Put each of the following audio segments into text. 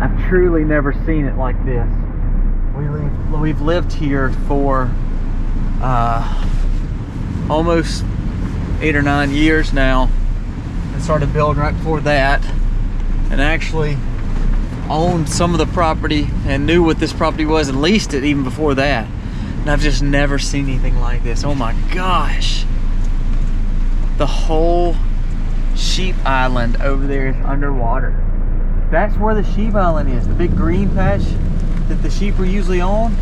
I've truly never seen it like this. We've lived here for almost 8 or 9 years now, and started building right before that, and actually owned some of the property and knew what this property was and leased it even before that. And I've just never seen anything like this. Oh my gosh. The whole sheep island over there is underwater. That's where the sheep island is, the big green patch that the sheep are usually on.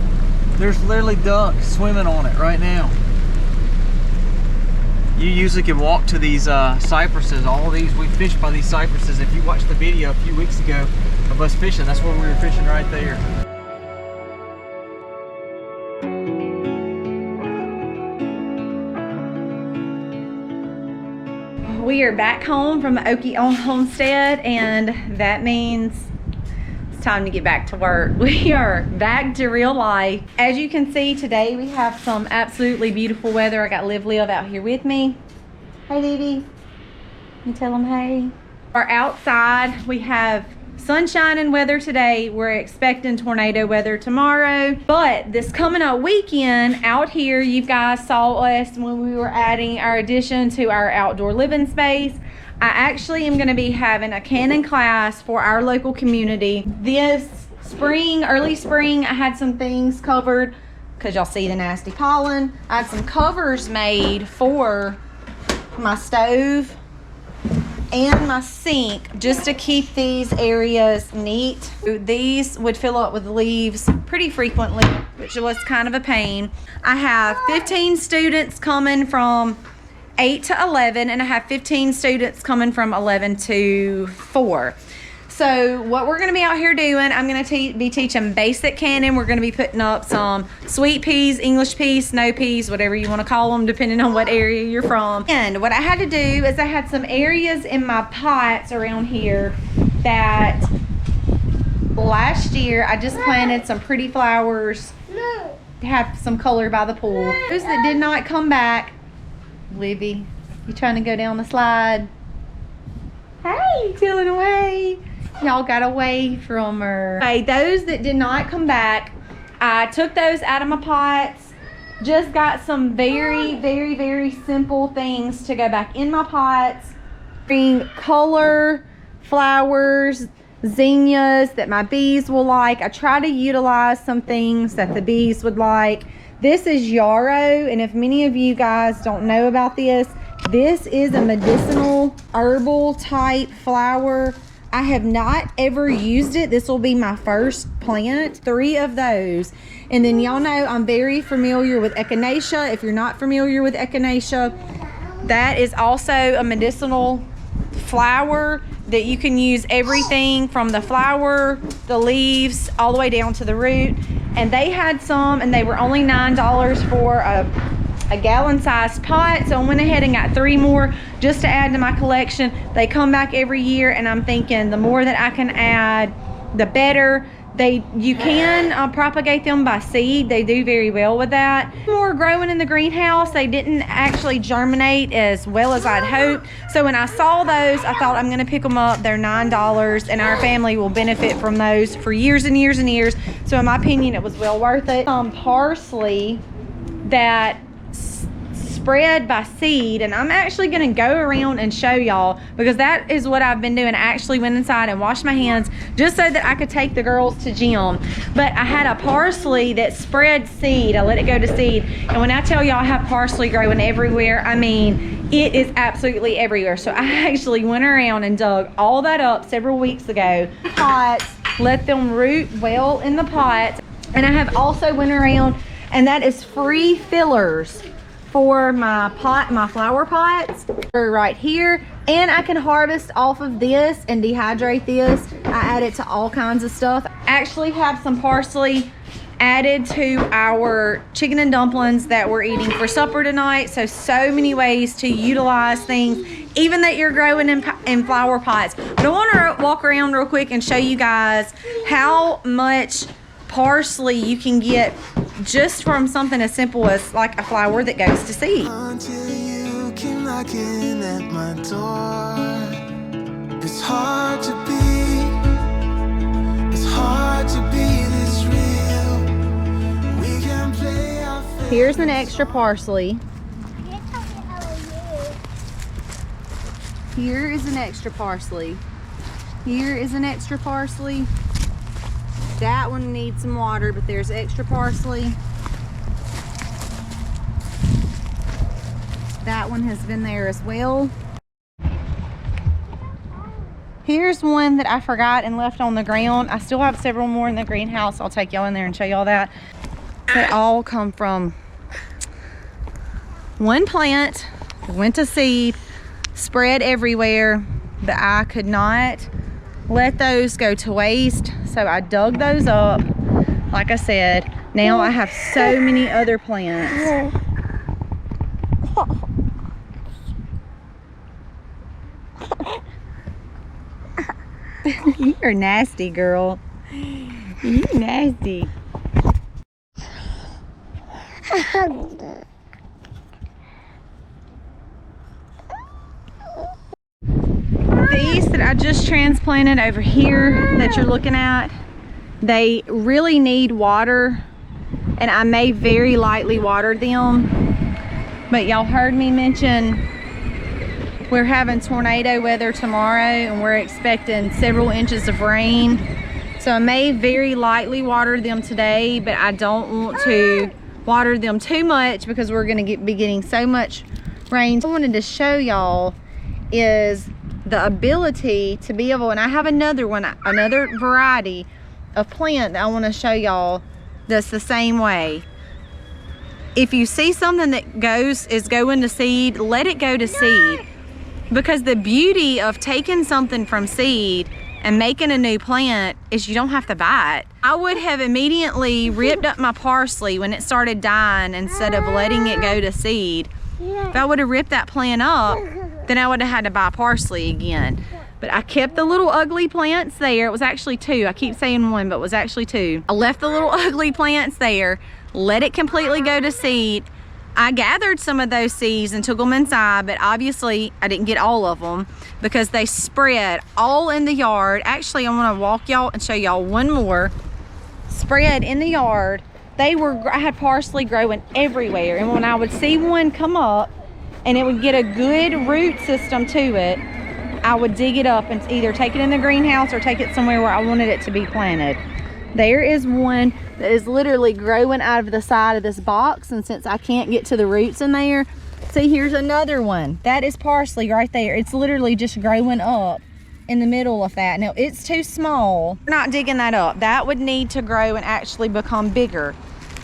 There's literally ducks swimming on it right now. You usually can walk to these cypresses. All of these, we fished by these cypresses. If you watched the video a few weeks ago of us fishing, that's where we were fishing, right there. We are back home from the Okie on homestead, and that means it's time to get back to work. We are back to real life. As you can see, today we have some absolutely beautiful weather. I got Liv out here with me. Hey, Livy. You tell them hey. We're outside. We have sunshine and weather today. We're expecting tornado weather tomorrow. But this coming up weekend out here, you guys saw us when we were adding our addition to our outdoor living space. I actually am going to be having a canning class for our local community. This spring, early spring, I had some things covered because y'all see the nasty pollen. I had some covers made for my stove and my sink just to keep these areas neat. These would fill up with leaves pretty frequently, which was kind of a pain. I have 15 students coming from 8 to 11, and I have 15 students coming from 11 to 4. So what we're going to be out here doing, I'm going to be teaching basic canning. We're going to be putting up some sweet peas, English peas, snow peas, whatever you want to call them, depending on what area you're from. And what I had to do is I had some areas in my pots around here that last year I just planted some pretty flowers to have some color by the pool. Those that did not come back, Livy, you trying to go down the slide? Hey, chilling away. Y'all got away from her. Okay, those that did not come back, I took those out of my pots. Just got some very, very, very simple things to go back in my pots. Bring color, flowers, zinnias that my bees will like. I try to utilize some things that the bees would like. This is Yarrow, and if many of you guys don't know about this, this is a medicinal herbal type flower. I have not ever used it. This will be my first plant. 3 of those. And then y'all know I'm very familiar with Echinacea. If you're not familiar with Echinacea, that is also a medicinal flower that you can use everything from the flower, the leaves, all the way down to the root. And they had some, and they were only $9 for a gallon-sized pot. So I went ahead and got 3 more just to add to my collection. They come back every year, and I'm thinking the more that I can add, the better. You can propagate them by seed. They do very well with that. More growing in the greenhouse. They didn't actually germinate as well as I'd hoped. So when I saw those, I thought I'm going to pick them up. They're $9, and our family will benefit from those for years and years and years. So in my opinion, it was well worth it. Parsley that spread by seed, and I'm actually going to go around and show y'all, because that is what I've been doing. I actually went inside and washed my hands just so that I could take the girls to gym. But I had a parsley that spread seed. I let it go to seed, and when I tell y'all I have parsley growing everywhere, I mean it is absolutely everywhere. So I actually went around and dug all that up several weeks ago. Pots, let them root well in the pots, and I have also went around, and that is free fillers for my flower pots right here. And I can harvest off of this and dehydrate this. I add it to all kinds of stuff. Actually have some parsley added to our chicken and dumplings that we're eating for supper tonight. So many ways to utilize things, even that you're growing in flower pots. But I want to walk around real quick and show you guys how much parsley you can get just from something as simple as like a flower that goes to seed. Until you came knocking at my door, it's hard to be, it's Here's an extra parsley. Here is an extra parsley. Here is an extra parsley. That one needs some water, but there's extra parsley. That one has been there as well. Here's one that I forgot and left on the ground. I still have several more in the greenhouse. I'll take y'all in there and show y'all that. They all come from one plant, went to seed, spread everywhere, but I could not let those go to waste. So I dug those up. Like I said, now I have so many other plants. You're nasty, girl. You nasty. These that I just transplanted over here that you're looking at, they really need water, and I may very lightly water them. But y'all heard me mention we're having tornado weather tomorrow, and we're expecting several inches of rain. So I may very lightly water them today, but I don't want to water them too much because we're going to be getting so much rain. What I wanted to show y'all is the ability to be able, and I have another one, another variety of plant that I want to show y'all that's the same way. If you see something that is going to seed, let it go to seed. Because the beauty of taking something from seed and making a new plant is you don't have to buy it. I would have immediately ripped up my parsley when it started dying instead of letting it go to seed. If I would have ripped that plant up, then I would have had to buy parsley again. But I kept the little ugly plants there. It was actually two. I keep saying one, but it was actually two. I left the little ugly plants there, let it completely go to seed. I gathered some of those seeds and took them inside, but obviously I didn't get all of them because they spread all in the yard. Actually, I want to walk y'all and show y'all one more. Spread in the yard. I had parsley growing everywhere, and when I would see one come up and it would get a good root system to it, I would dig it up and either take it in the greenhouse or take it somewhere where I wanted it to be planted. There is one that is literally growing out of the side of this box, and since I can't get to the roots in there, see, here's another one. That is parsley right there. It's literally just growing up in the middle of that. Now, it's too small. We're not digging that up. That would need to grow and actually become bigger.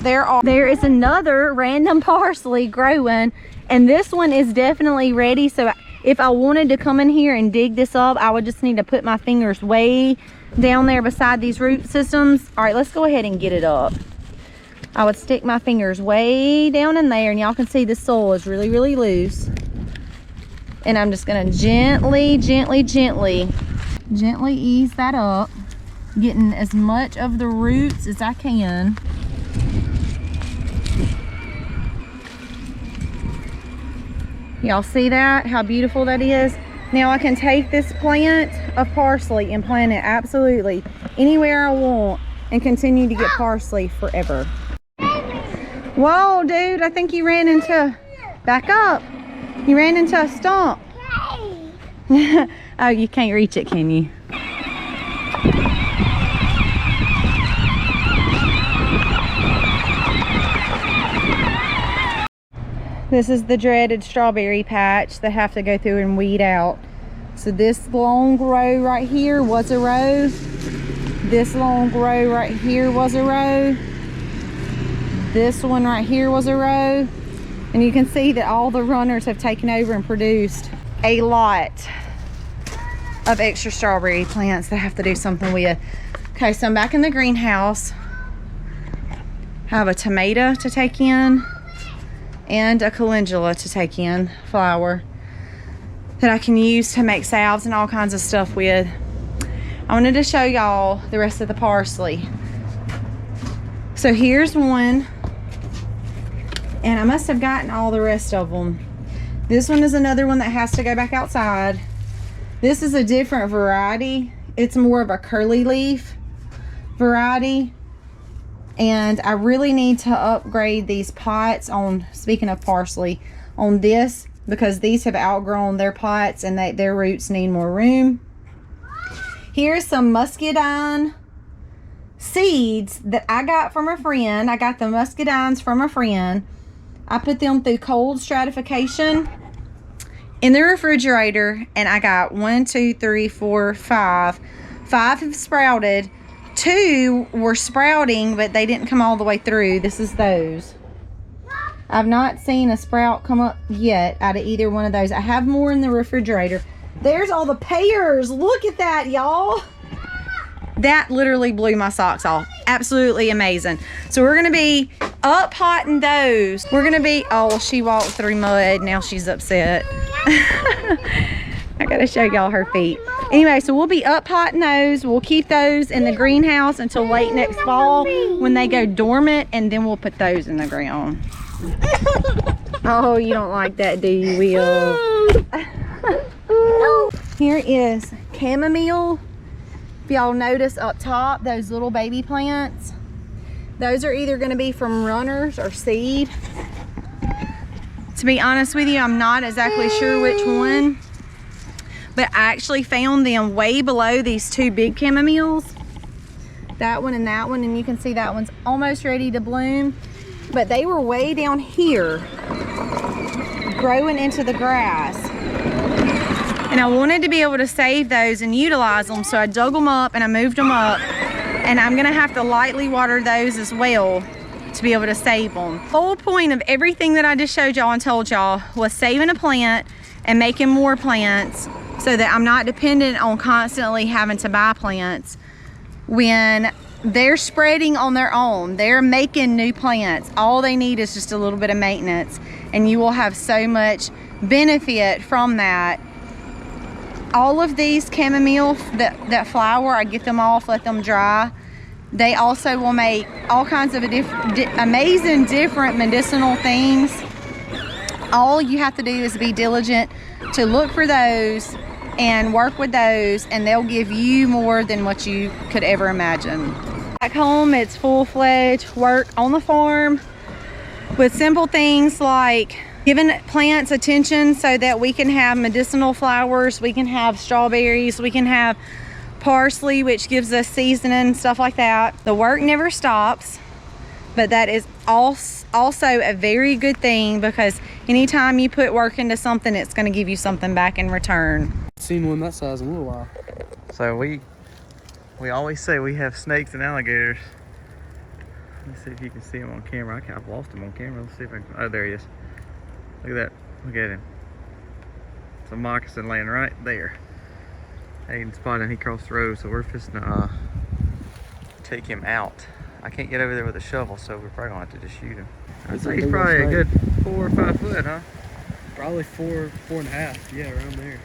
There is another random parsley growing, and this one is definitely ready. So if I wanted to come in here and dig this up, I would just need to put my fingers way down there beside these root systems. All right, let's go ahead and get it up. I would stick my fingers way down in there, and y'all can see the soil is really, really loose. And I'm just gonna gently ease that up, getting as much of the roots as I can. Y'all see that? How beautiful that is? Now I can take this plant of parsley and plant it absolutely anywhere I want and continue to get parsley forever. Whoa, dude, I think you ran into, back up. You ran into a stump. Oh, you can't reach it, can you? This is the dreaded strawberry patch that I have to go through and weed out. So this long row right here was a row. This long row right here was a row. This one right here was a row. And you can see that all the runners have taken over and produced a lot of extra strawberry plants that I have to do something with. Okay, so I'm back in the greenhouse. I have a tomato to take in and a calendula to take in, flower, that I can use to make salves and all kinds of stuff with. I wanted to show y'all the rest of the parsley. So here's one, and I must have gotten all the rest of them. This one is another one that has to go back outside. This is a different variety. It's more of a curly leaf variety. And I really need to upgrade these pots on, speaking of parsley, on this, because these have outgrown their pots and their roots need more room. Here's some Muscadine seeds that I got from a friend. I got the Muscadines from a friend. I put them through cold stratification in the refrigerator, and I got 1, 2, 3, 4, 5. 5 have sprouted. 2 were sprouting, but they didn't come all the way through. This is those. I've not seen a sprout come up yet out of either one of those. I have more in the refrigerator. There's all the pears. Look at that, y'all. That literally blew my socks off. Absolutely amazing. So we're gonna be up potting those. We're gonna be, oh, she walked through mud. Now she's upset. I gotta show y'all her feet. Anyway, so we'll be up potting those. We'll keep those in the greenhouse until late next fall when they go dormant, and then we'll put those in the ground. Oh, you don't like that, do you, Will? Here is chamomile. If y'all notice up top, those little baby plants, those are either going to be from runners or seed. To be honest with you, I'm not exactly sure which one, but I actually found them way below these 2 big chamomiles, that one, and you can see that one's almost ready to bloom, but they were way down here growing into the grass. And I wanted to be able to save those and utilize them, so I dug them up and I moved them up, and I'm gonna have to lightly water those as well to be able to save them. The whole point of everything that I just showed y'all and told y'all was saving a plant and making more plants so that I'm not dependent on constantly having to buy plants. When they're spreading on their own, they're making new plants. All they need is just a little bit of maintenance, and you will have so much benefit from that. All of these chamomile that flower, I get them off, let them dry. They also will make all kinds of amazing different medicinal things. All you have to do is be diligent to look for those and work with those, and they'll give you more than what you could ever imagine. Back home, it's full-fledged work on the farm with simple things like giving plants attention so that we can have medicinal flowers, we can have strawberries, we can have parsley, which gives us seasoning, stuff like that. The work never stops, but that is also a very good thing, because anytime you put work into something, it's going to give you something back in return. Seen one that size in a little while. So we always say we have snakes and alligators. Let's see if you can see him on camera. I've lost him on camera. Let's see if I can. Oh, there he is. Look at that. Look at him. It's a moccasin laying right there. Hayden spotted him. He crossed the road, so we're just gonna take him out. I can't get over there with a shovel, so we're probably gonna have to just shoot him. I'd say he's probably a good 4 or 5 foot, huh? Probably 4.5. Yeah, around there.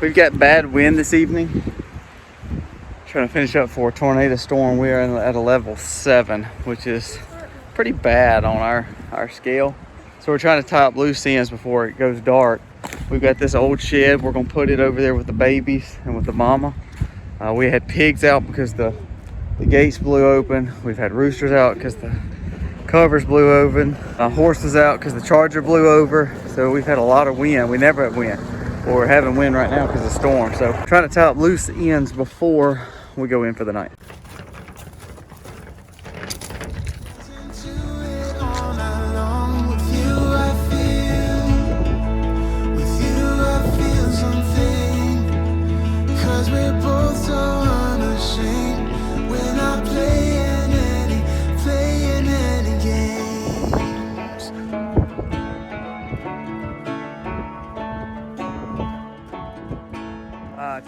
We've got bad wind this evening. Trying to finish up for a tornado storm. We are at a level 7, which is pretty bad on our scale. So we're trying to tie up loose ends before it goes dark. We've got this old shed. We're gonna put it over there with the babies and with the mama. We had pigs out because the gates blew open. We've had roosters out because the covers blew open. Horses out because the charger blew over. So we've had a lot of wind. We never have wind. Well, we're having wind right now because of the storm. So trying to tie up loose ends before we go in for the night.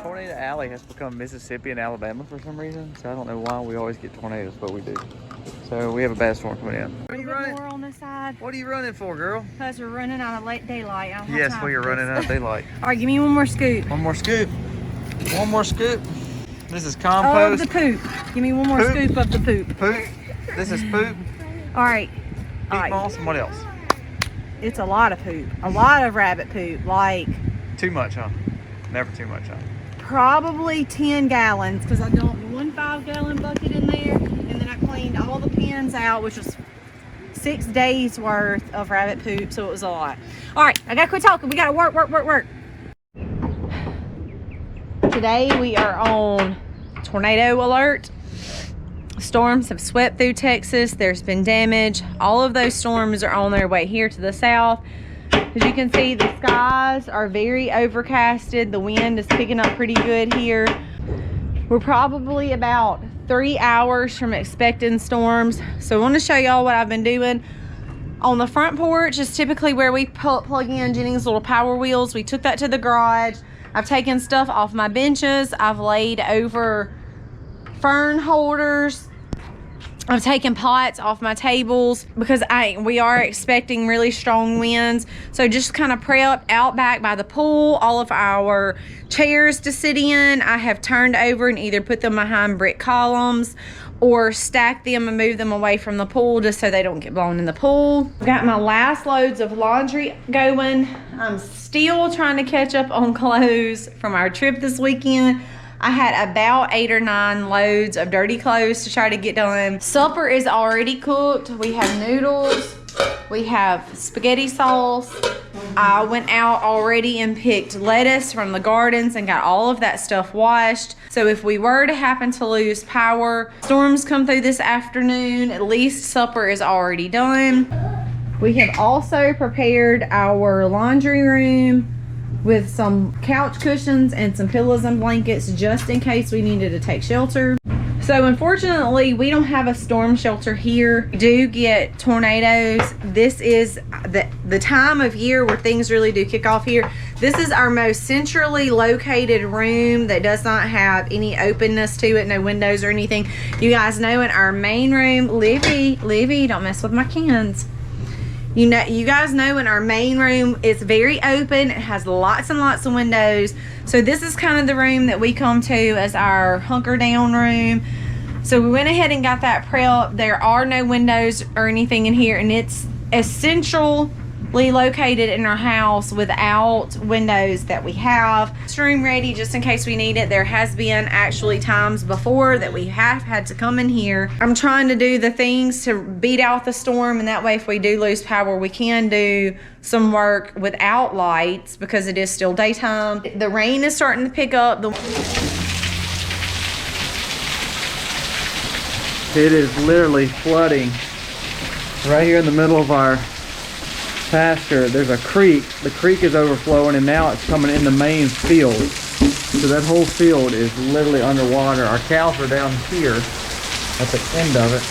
Tornado Alley has become Mississippi and Alabama for some reason, so I don't know why we always get tornadoes, but we do. So we have a bad storm coming in. What are you running? More on this side. What are you running for, girl? Because we're running out of late daylight. Yes, we are running out of daylight. All right, give me one more scoop. One more scoop. One more scoop. This is compost. Of the poop. Give me one more scoop of the poop. Poop. This is poop. All right. Peat moss and what else? It's a lot of poop. A lot of rabbit poop. Like. Too much, huh? Never too much, huh? probably 10 gallons because I dumped one 5-gallon bucket in there, and then I cleaned all the pens out, which was 6 days worth of rabbit poop, so it was a lot. All right, I gotta quit talking. We gotta work. Today we are on tornado alert. Storms have swept through Texas. There's been damage. All of those storms are on their way here to the south. As you can see, the skies are very overcasted. The wind is picking up pretty good here. We're probably about 3 hours from expecting storms. So I want to show y'all what I've been doing. On the front porch is typically where we plug in Jennings' little power wheels. We took that to the garage. I've taken stuff off my benches. I've laid over fern holders. I've taken pots off my tables because we are expecting really strong winds. So just kind of prepped out back by the pool, all of our chairs to sit in. I have turned over and either put them behind brick columns or stacked them and moved them away from the pool just so they don't get blown in the pool. I've got my last loads of laundry going. I'm still trying to catch up on clothes from our trip this weekend. I had about 8 or 9 loads of dirty clothes to try to get done. Supper is already cooked. We have noodles. We have spaghetti sauce. I went out already and picked lettuce from the gardens and got all of that stuff washed. So if we were to happen to lose power, storms come through this afternoon, at least supper is already done. We have also prepared our laundry room with some couch cushions and some pillows and blankets just in case we needed to take shelter. So unfortunately, we don't have a storm shelter here. We do get tornadoes. This is the time of year where things really do kick off here. This is our most centrally located room that does not have any openness to it, no windows or anything. You guys know in our main room, Livy, don't mess with my cans. You guys know in our main room, it's very open. It has lots and lots of windows. So this is kind of the room that we come to as our hunker down room. So we went ahead and got that prepped. There are no windows or anything in here, and it's essentially located in our house without windows that we have. This room ready just in case we need it. There has been actually times before that we have had to come in here. I'm trying to do the things to beat out the storm, and that way if we do lose power, we can do some work without lights because it is still daytime. The rain is starting to pick up. It is literally flooding right here in the middle of our pasture. There's a creek. The creek is overflowing and now it's coming in the main field. So that whole field is literally underwater. Our cows are down here at the end of it.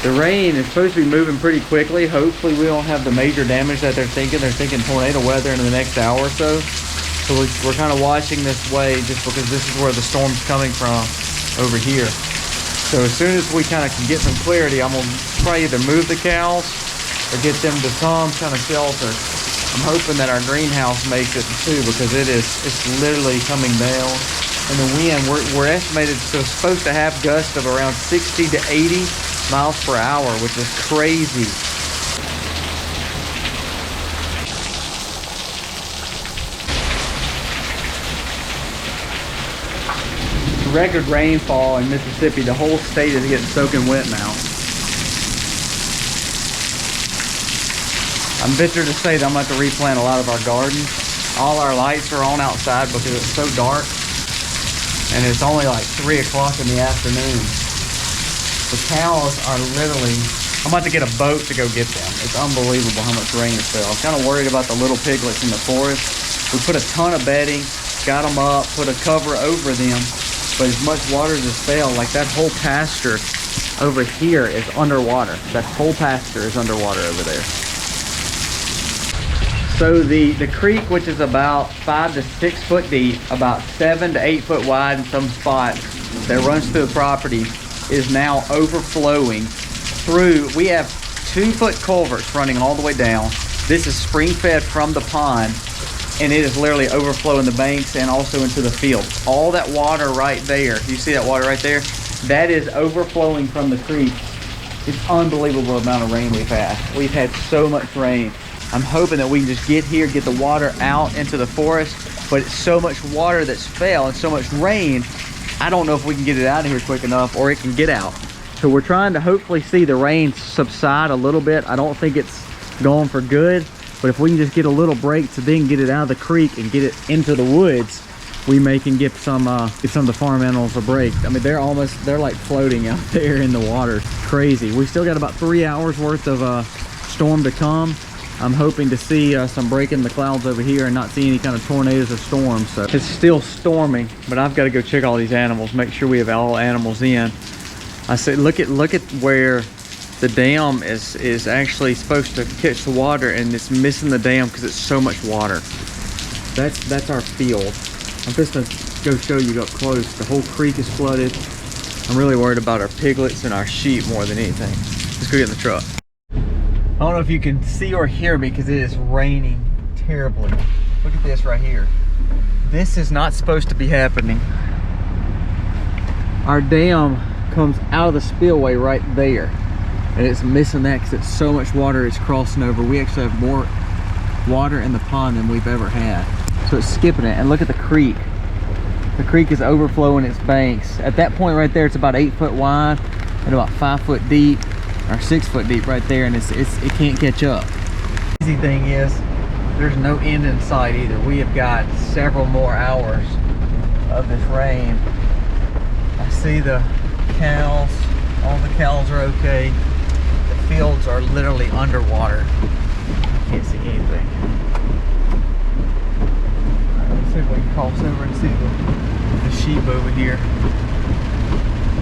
The rain is supposed to be moving pretty quickly. Hopefully we don't have the major damage that they're thinking. They're thinking tornado weather in the next hour or so. So we're kind of watching this way just because this is where the storm's coming from over here. So as soon as we kind of can get some clarity, I'm going to try either move the cows or get them to some kind of shelter. I'm hoping that our greenhouse makes it too because it's literally coming down. And the wind, we're estimated, so it's supposed to have gusts of around 60 to 80 miles per hour, which is crazy. Record rainfall in Mississippi. The whole state is getting soaking wet now. I'm bitter to say that I'm going to have to replant a lot of our gardens. All our lights are on outside because it's so dark. And it's only like 3 o'clock in the afternoon. The cows are literally, I'm about to get a boat to go get them. It's unbelievable how much rain it fell. I'm kind of worried about the little piglets in the forest. We put a ton of bedding, got them up, put a cover over them. But as much water as fell, like that whole pasture over here is underwater. That whole pasture is underwater over there. So the creek, which is about 5 to 6 foot deep, about 7 to 8 foot wide in some spots, that runs through the property, is now overflowing through. We have 2-foot culverts running all the way down. This is spring fed from the pond, and it is literally overflowing the banks and also into the field. All that water right there, you see that water right there? That is overflowing from the creek. It's unbelievable amount of rain we've had. We've had so much rain. I'm hoping that we can just get here, get the water out into the forest, but it's so much water that's fell and so much rain, I don't know if we can get it out of here quick enough or it can get out. So we're trying to hopefully see the rain subside a little bit. I don't think it's going for good, but if we can just get a little break to then get it out of the creek and get it into the woods, we may can give some of the farm animals a break. I mean, they're like floating out there in the water. Crazy. We still got about 3 hours worth of storm to come. I'm hoping to see some break in the clouds over here and not see any kind of tornadoes or storms. So it's still storming, but I've got to go check all these animals, make sure we have all animals in. I said, look at where the dam is actually supposed to catch the water, and it's missing the dam because it's so much water. That's our field. I'm just gonna go show you up close. The whole creek is flooded. I'm really worried about our piglets and our sheep more than anything. Let's go get in the truck. I don't know if you can see or hear me because it is raining terribly. Look at this right here. This is not supposed to be happening. Our dam comes out of the spillway right there, and it's missing that because it's so much water it's crossing over. We actually have more water in the pond than we've ever had. So it's skipping it, and look at the creek. The creek is overflowing its banks. At that point right there, it's about 8 foot wide and about 5 foot deep, or 6 foot deep right there, and it can't catch up. The easy thing is there's no end in sight either. We have got several more hours of this rain. I see the cows. All the cows are okay. The fields are literally underwater. I can't see anything. Let's see if we can cross over and see the sheep over here.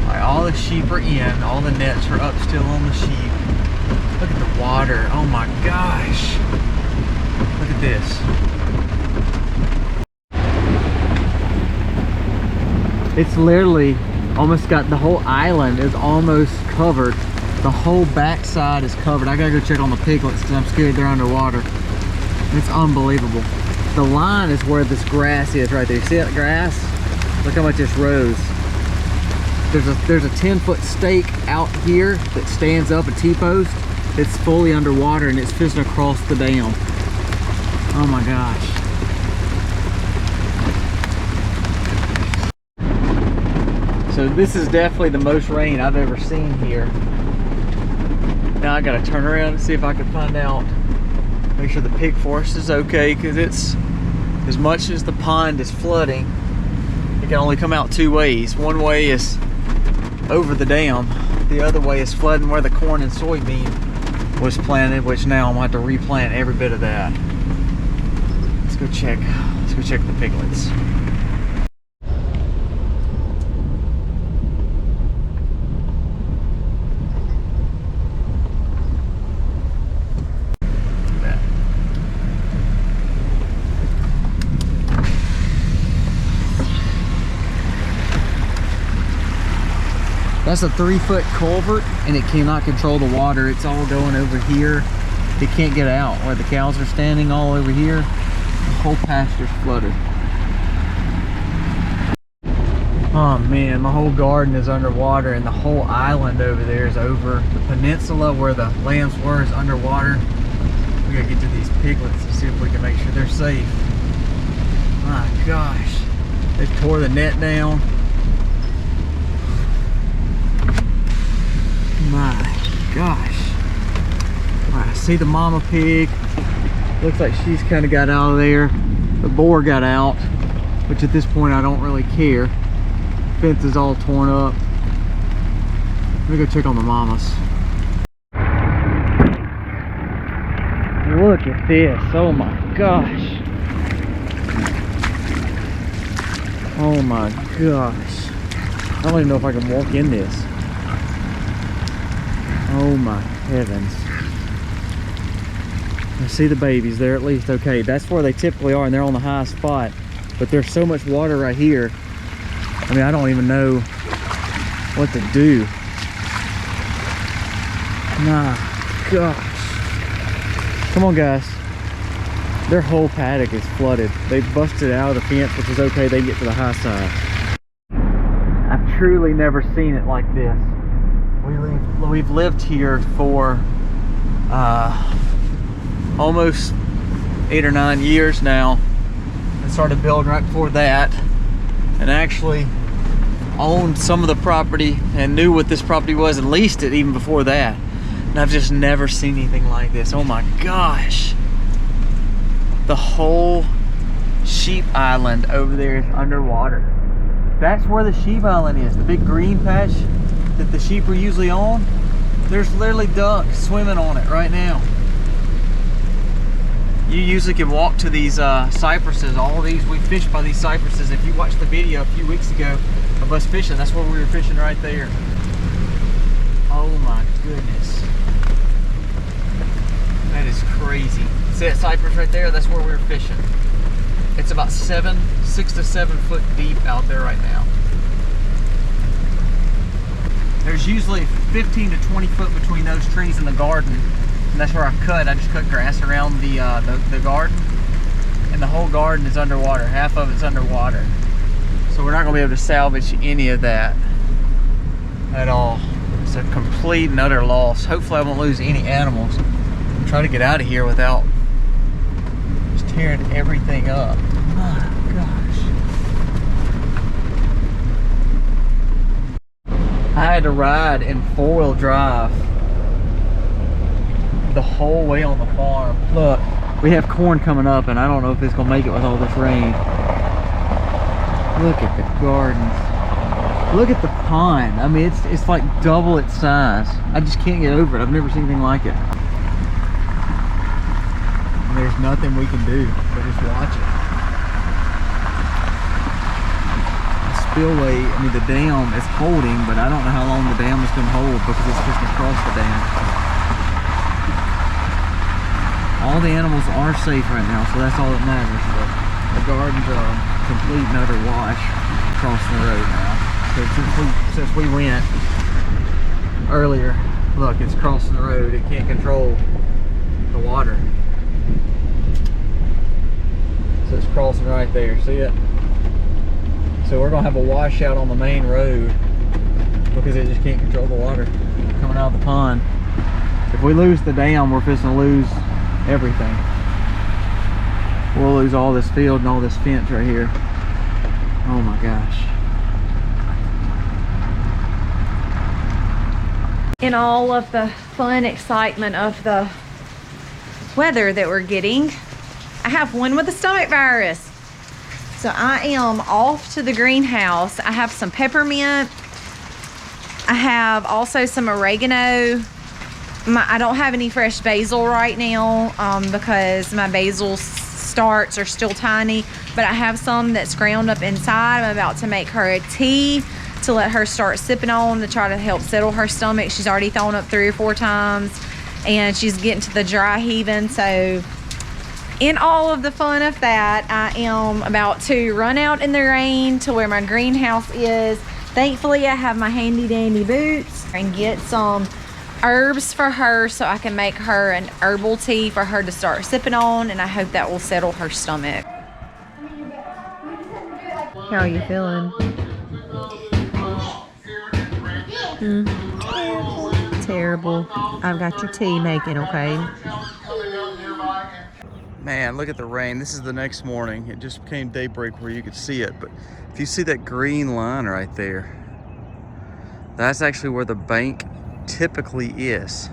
Alright, all the sheep are in. All the nets are up still on the sheep. Look at the water. Oh my gosh. Look at this. It's literally almost got the whole island is almost covered. The whole backside is covered. I gotta go check on the piglets because I'm scared they're underwater. It's unbelievable. The line is where this grass is right there. You see that grass? Look how much this rose. There's a 10-foot stake out here that stands up, a T-post. It's fully underwater and it's fishing across the dam. Oh my gosh. So this is definitely the most rain I've ever seen here. Now I gotta turn around and see if I can find out, make sure the pig forest is okay, because it's, as much as the pond is flooding, it can only come out two ways. One way is over the dam, the other way is flooding where the corn and soybean was planted, which now I'm gonna have to replant every bit of that. Let's go check the piglets. That's a 3-foot culvert and it cannot control the water. It's all going over here. It can't get out where the cows are standing all over here. The whole pasture's flooded. Oh man, my whole garden is underwater and the whole island over there is over. The peninsula where the lambs were is underwater. We gotta get to these piglets and see if we can make sure they're safe. My gosh, they tore the net down. My gosh. All right, I see the mama pig. Looks like she's kind of got out of there. The boar got out, which at this point I don't really care. Fence is all torn up. Let me go check on the mamas. Look at this. Oh my gosh. Oh my gosh. I don't even know if I can walk in this. Oh my heavens. I see the babies. They're at least okay. That's where they typically are and they're on the high spot. But there's so much water right here. I mean, I don't even know what to do. My gosh. Come on guys. Their whole paddock is flooded. They busted out of the fence, which is okay. They get to the high side. I've truly never seen it like this. We've lived here for almost 8 or 9 years now. and started building right before that, and actually owned some of the property and knew what this property was and leased it even before that. And I've just never seen anything like this. Oh my gosh. The whole sheep island over there is underwater. That's where the sheep island is, the big green patch that the sheep are usually on. There's literally ducks swimming on it right now. You usually can walk to these cypresses. All these, we fished by these cypresses. If you watched the video a few weeks ago of us fishing, that's where we were fishing right there. Oh my goodness. That is crazy. See that cypress right there? That's where we were fishing. It's about 6 to 7 foot deep out there right now. There's usually 15 to 20 foot between those trees and the garden. And that's where I just cut grass around the garden. And the whole garden is underwater. Half of it's underwater. So we're not gonna be able to salvage any of that at all. It's a complete and utter loss. Hopefully I won't lose any animals. I'm trying to get out of here without just tearing everything up. My gosh. I had to ride in 4-wheel drive the whole way on the farm. Look, we have corn coming up and I don't know if it's gonna make it with all this rain. Look at the gardens. Look at the pond. I mean, it's like double its size. I just can't get over it. I've never seen anything like it. And there's nothing we can do but just watch it. The spillway, I mean, the dam is holding, but I don't know how long the dam is going to hold because it's just across the dam. All the animals are safe right now, so that's all that matters. But the gardens are a complete and utter wash crossing the road now. So since we went earlier, look, it's crossing the road. It can't control the water. So it's crossing right there, see it? So we're gonna have a washout on the main road because it just can't control the water coming out of the pond. If we lose the dam, we're fixing to lose everything. We'll lose all this field and all this fence right here. Oh my gosh. In all of the fun excitement of the weather that we're getting, I have one with the stomach virus. So I am off to the greenhouse. I have some peppermint. I have also some oregano. I don't have any fresh basil right now because my basil starts are still tiny, but I have some that's ground up inside. I'm about to make her a tea to let her start sipping on to try to help settle her stomach. She's already thrown up 3 or 4 times and she's getting to the dry heaving. So in all of the fun of that, I am about to run out in the rain to where my greenhouse is. Thankfully, I have my handy dandy boots and get some herbs for her so I can make her an herbal tea for her to start sipping on, and I hope that will settle her stomach. How are you feeling? Terrible. I've got your tea making, okay? Man, look at the rain. This is the next morning. It just became daybreak where you could see it, but if you see that green line right there, that's actually where the bank typically is.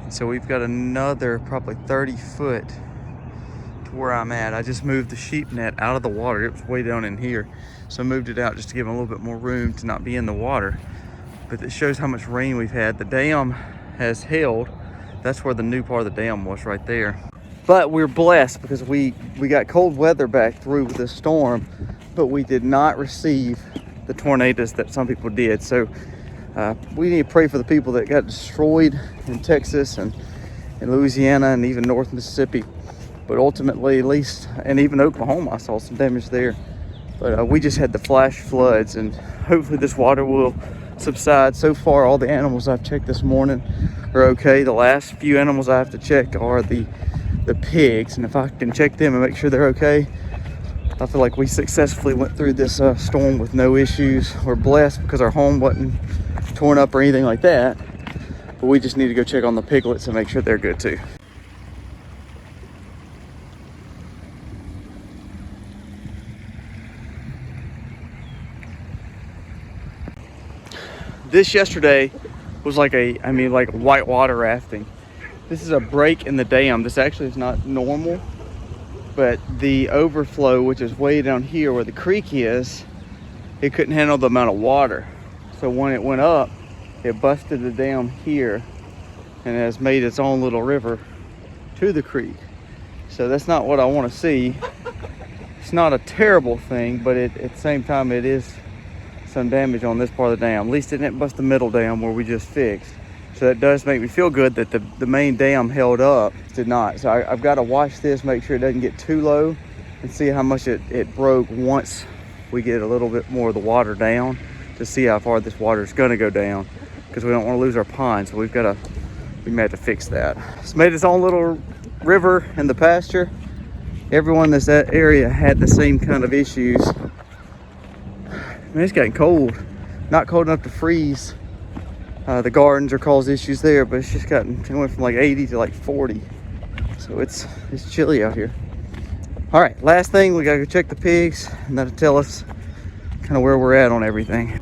And so we've got another probably 30 foot to where I'm at. I just moved the sheep net out of the water. It was way down in here, so I moved it out just to give them a little bit more room to not be in the water. But it shows how much rain we've had. The dam has held. That's where the new part of the dam was, right there. But we're blessed because we got cold weather back through the storm, but we did not receive the tornadoes that some people did. So we need to pray for the people that got destroyed in Texas and in Louisiana and even North Mississippi. But ultimately, at least, and even Oklahoma, I saw some damage there. But we just had the flash floods, and hopefully this water will subside. So far, all the animals I've checked this morning are okay. The last few animals I have to check are the pigs, and if I can check them and make sure they're okay, I feel like we successfully went through this storm with no issues. We're blessed because our home wasn't torn up or anything like that, but we just need to go check on the piglets and make sure they're good too. This yesterday was like like whitewater rafting. This is a break in the dam. This actually is not normal, but the overflow, which is way down here where the creek is, it couldn't handle the amount of water. So when it went up, it busted the dam here and has made its own little river to the creek. So that's not what I want to see. It's not a terrible thing, but at the same time, it is some damage on this part of the dam. At least it didn't bust the middle dam where we just fixed. So that does make me feel good that the main dam held up. It did not. So I've got to watch this, make sure it doesn't get too low, and see how much it broke once we get a little bit more of the water down, to see how far this water is going to go down, because we don't want to lose our pond. So we may have to fix that. It's made its own little river in the pasture. Everyone in that area had the same kind of issues. Man, it's getting cold. Not cold enough to freeze the gardens or cause issues there, but it's just it went from like 80 to like 40. So it's chilly out here. All right, last thing, we gotta go check the pigs, and that'll tell us kind of where we're at on everything.